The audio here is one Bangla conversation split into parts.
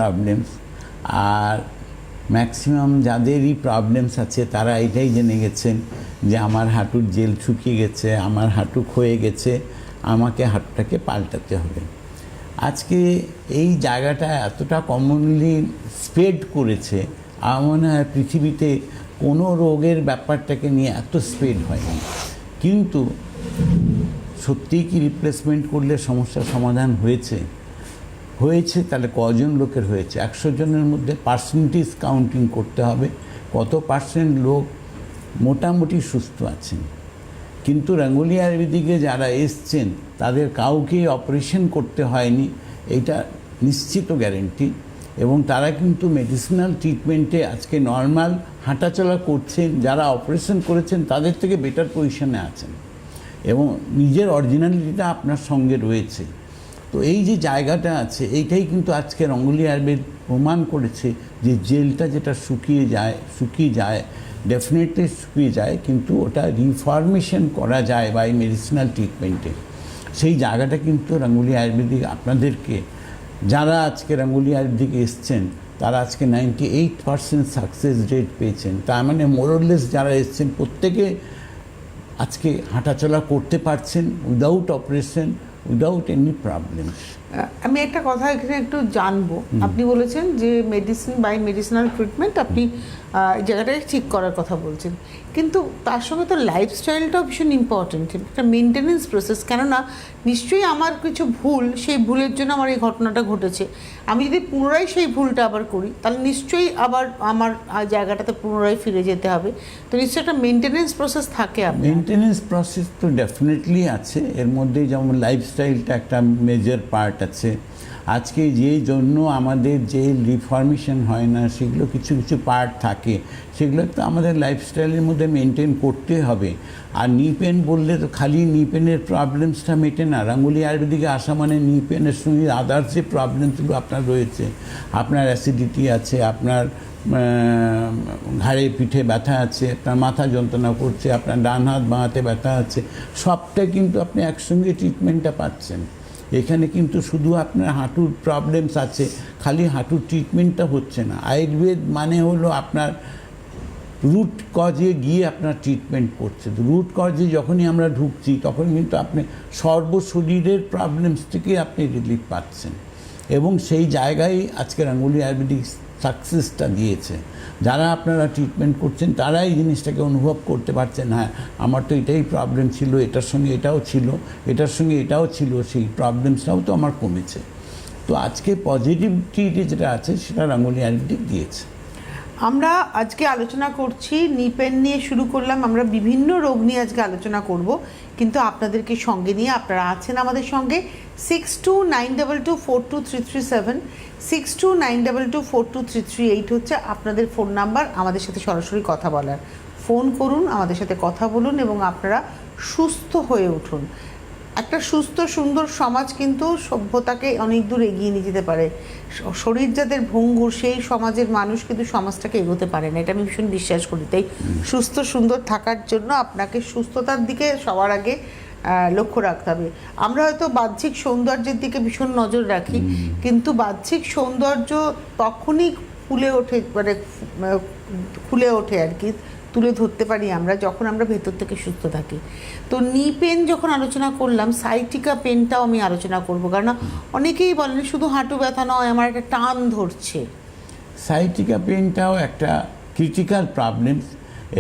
প্রবলেমস। আর ম্যাক্সিমাম যাদেরই প্রবলেমস আছে তারা এটাই জেনে গেছেন যে আমার হাঁটুর জেল শুকিয়ে গেছে, আমার হাঁটু ক্ষয়ে গেছে, আমাকে হাঁটুটাকে পাল্টাতে হবে। আজকে এই জায়গাটা এতটা কমনলি স্প্রেড করেছে, আমার মনে হয় পৃথিবীতে কোনো রোগের ব্যাপারটাকে নিয়ে এত স্প্রেড হয়নি। কিন্তু সত্যিই কি রিপ্লেসমেন্ট করলে সমস্যার সমাধান হয়েছে? তাহলে কজন লোকের হয়েছে? 100 জনের মধ্যে পার্সেন্টেজ কাউন্টিং করতে হবে, কত পার্সেন্ট লোক মোটামুটি সুস্থ আছেন। কিন্তু রঙ্গোলি আয়ুর্বেদিকে যারা এসছেন তাদের কাউকেই অপারেশন করতে হয়নি, এটা নিশ্চিত গ্যারেন্টি। এবং তারা কিন্তু মেডিসিনাল ট্রিটমেন্টে আজকে নর্মাল হাঁটাচলা করছেন, যারা অপারেশন করেছেন তাদের থেকে বেটার পজিশনে আছেন এবং নিজের অরিজিনালিটিটা আপনার সঙ্গে রয়েছে। তো এই যে জায়গাটা আছে, এইটাই কিন্তু আজকে রঙ্গোলি আয়ুর্বেদ প্রমাণ করেছে যে জেলটা যেটা শুকিয়ে যায় ডেফিনেটলি শুকিয়ে যায়, কিন্তু ওটা রিফর্মেশন করা যায় বাই মেডিসিনাল ট্রিটমেন্টে। সেই জায়গাটা কিন্তু রঙ্গোলি আয়ুর্বেদিক আপনাদেরকে, যারা আজকে রঙ্গোলি আয়ুর্বেদিকে এসছেন তারা আজকে 98% সাকসেস রেট পেয়েছেন। তার মানে মোরলেস যারা এসছেন প্রত্যেকে আজকে হাঁটাচলা করতে পারছেন without operation, without any problem. আমি একটা কথা এখানে একটু জানবো, আপনি বলেছেন যে মেডিসিন বাই মেডিসিনাল ট্রিটমেন্ট আপনি জায়গাটাকে ঠিক করার কথা বলছেন, কিন্তু তার সঙ্গে তো লাইফস্টাইলটাও ভীষণ ইম্পর্টেন্ট, একটা মেনটেনেন্স প্রসেস। কেননা নিশ্চয়ই আমার কিছু ভুল, সেই ভুলের জন্য আমার এই ঘটনাটা ঘটেছে। আমি যদি পুনরায় সেই ভুলটা আবার করি তাহলে নিশ্চয়ই আবার আমার জায়গাটাতে পুনরায় ফিরে যেতে হবে। তো নিশ্চয়ই একটা মেনটেনেন্স প্রসেস থাকে। মেনটেনেন্স প্রসেস তো ডেফিনেটলি আছে, এর মধ্যে যেমন লাইফস্টাইলটা একটা মেজর পার্ট আছে। আজকে যে জন্য আমাদের যে রিফর্মেশন হয় না, সেগুলো কিছু কিছু পার্ট থাকে, সেগুলো তো আমাদের লাইফস্টাইলের মধ্যে মেনটেন করতে হবে। আর নি পেন বললে তো খালি নি পেনের প্রবলেমসটা মেটে না। রঙ্গোলি আয়ুর্বেদিকে আসা মানে নি পেনের সঙ্গে আদার্স যে প্রবলেমসগুলো আপনার রয়েছে, আপনার অ্যাসিডিটি আছে, আপনার ঘাড়ে পিঠে ব্যথা আছে, আপনার মাথা যন্ত্রণা করছে, আপনার ডান হাত বাঁ হাতে ব্যথা আছে, সবটা কিন্তু আপনি একসঙ্গে ট্রিটমেন্টটা পাচ্ছেন। এখানে কিন্তু শুধু আপনার হাঁটুর প্রবলেমস আছে, খালি হাঁটুর ট্রিটমেন্টটা হচ্ছে না। আয়ুর্বেদ মানে হলো আপনার রুট কজে গিয়ে আপনার ট্রিটমেন্ট করছে। রুট কজে যখনই আমরা ঢুকছি তখন কিন্তু আপনি সর্বশরীরের প্রবলেমস থেকে আপনি রিলিফ পাচ্ছেন, এবং সেই জায়গায় আজকে রঙ্গোলি আয়ুর্বেদিক সাকসেসটা দিয়েছে। যারা আপনারা ট্রিটমেন্ট করছেন তারা এই জিনিসটাকে অনুভব করতে পারছেন, হ্যাঁ আমার তো এটাই প্রবলেম ছিল, এটার সঙ্গে এটাও ছিল, এটার সঙ্গে এটাও ছিল, সেই প্রবলেমসটাও তো আমার কমেছে। তো আজকে পজিটিভিটি যেটা আছে সেটা রঙ্গোলি আয়ুর্বেদিক দিয়েছে। আমরা আজকে আলোচনা করছি নি পেন নিয়ে শুরু করলাম, আমরা বিভিন্ন রোগ নিয়ে আজকে আলোচনা করব, কিন্তু আপনাদেরকে সঙ্গে নিয়ে আপনারা আছেন আমাদের সঙ্গে। 6292242337 6292242338 হচ্ছে আপনাদের ফোন নাম্বার, আমাদের সাথে সরাসরি কথা বলার। ফোন করুন, আমাদের সাথে কথা বলুন এবং আপনারা সুস্থ হয়ে উঠুন। একটা সুস্থ সুন্দর সমাজ কিন্তু সভ্যতাকে অনেক দূর এগিয়ে নিয়ে যেতে পারে। শরীর যাদের ভঙ্গুর সেই সমাজের মানুষ কিন্তু সমাজটাকে এগোতে পারে না, এটা আমি ভীষণ বিশ্বাস করি। তাই সুস্থ সুন্দর থাকার জন্য আপনাকে সুস্থতার দিকে সবার আগে লক্ষ্য রাখতে হবে। আমরা হয়তো বাহ্যিক সৌন্দর্যের দিকে ভীষণ নজর রাখি, কিন্তু বাহ্যিক সৌন্দর্য তখনই খুলে ওঠে আর কি, তুলে ধরতে পারি আমরা যখন আমরা ভেতর থেকে সুস্থ থাকি। তো নি পেন যখন আলোচনা করলাম, সাইটিকা পেনটাও আমি আলোচনা করব, কারণ অনেকেই বলেন শুধু হাঁটু ব্যথা নয়, আমার একটা টান ধরছে। সাইটিকা পেনটাও একটা ক্রিটিক্যাল প্রবলেমস,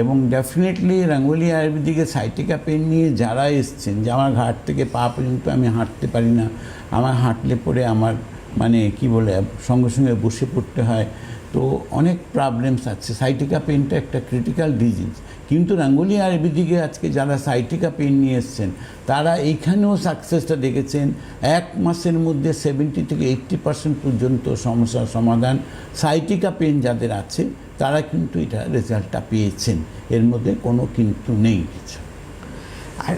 এবং ডেফিনেটলি রঙ্গোলি আয়ুর্বেদিকে সাইটিকা পেন নিয়ে যারা এসছেন, যে আমার ঘাট থেকে পা পর্যন্ত আমি হাঁটতে পারি না, আমার হাঁটলে পরে আমার মানে কি বলে সঙ্গে সঙ্গে বসে পড়তে হয়, তো অনেক প্রবলেমস আছে। সাইটিকা পেনটা একটা ক্রিটিক্যাল ডিজিজ, কিন্তু রঙ্গোলি আয়ুর্বেদিকে আজকে যারা সাইটিকা পেন নিয়ে এসছেন তারা এইখানেও সাকসেসটা দেখেছেন। 1 মাসের মধ্যে 70 থেকে 80% পর্যন্ত সমস্যার সমাধান। সাইটিকা পেন যাদের আছে তারা কিন্তু এটা রেজাল্টটা পেয়েছেন, এর মধ্যে কোনো কিন্তু নেই কিছু। আর